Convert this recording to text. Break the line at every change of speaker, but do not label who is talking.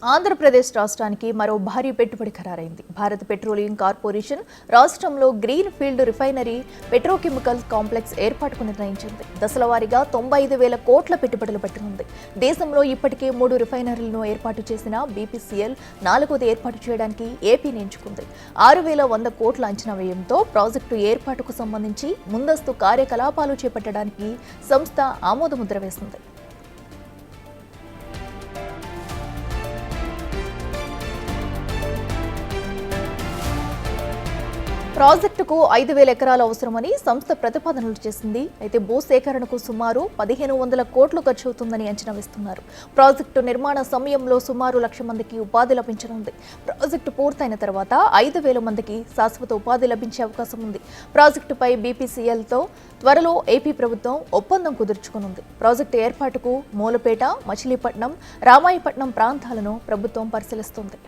ఆంధ్రప్రదేశ్ రాష్ట్రానికి మరో భారీ పెట్టుబడి ఖరారైంది. భారత్ పెట్రోలియం కార్పొరేషన్ రాష్ట్రంలో green field refinery petrochemical complex ఏర్పాటుకు నిర్ణయించింది. దశలవారీగా 95,000 కోట్ల పెట్టుబడులు పెట్టనుంది. దేశంలో ఇప్పటికే 3 రిఫైనరీలను ఏర్పాటు చేసిన బీపీసీఎల్ 4వది ఏర్పాటు చేయడానికి ఏపీని ఎంచుకుంది. 6,100 కోట్ల అంచనా వ్యయంతో ప్రాజెక్టు ఏర్పాటుకు సంబంధించి ముందస్తు కార్యకలాపాలు చేపట్టడానికి సంస్థ ఆమోదముద్ర వేసింది. ప్రాజెక్టుకు 5,000 ఎకరాలు అవసరమని సంస్థ ప్రతిపాదనలు చేసింది. అయితే భూసేకరణకు సుమారు 1,500 కోట్లు ఖర్చవుతుందని అంచనా వేస్తున్నారు. ప్రాజెక్టు నిర్మాణ సమయంలో సుమారు 1,00,000 మందికి ఉపాధి లభించనుంది. ప్రాజెక్టు పూర్తయిన తర్వాత 5,000 మందికి శాశ్వత ఉపాధి లభించే అవకాశం ఉంది. ప్రాజెక్టుపై బీపీసీఎల్తో త్వరలో ఏపీ ప్రభుత్వం ఒప్పందం కుదుర్చుకునుంది. ప్రాజెక్టు ఏర్పాటుకు మూలపేట, మచిలీపట్నం, రామాయపట్నం ప్రాంతాలను ప్రభుత్వం పరిశీలిస్తుంది.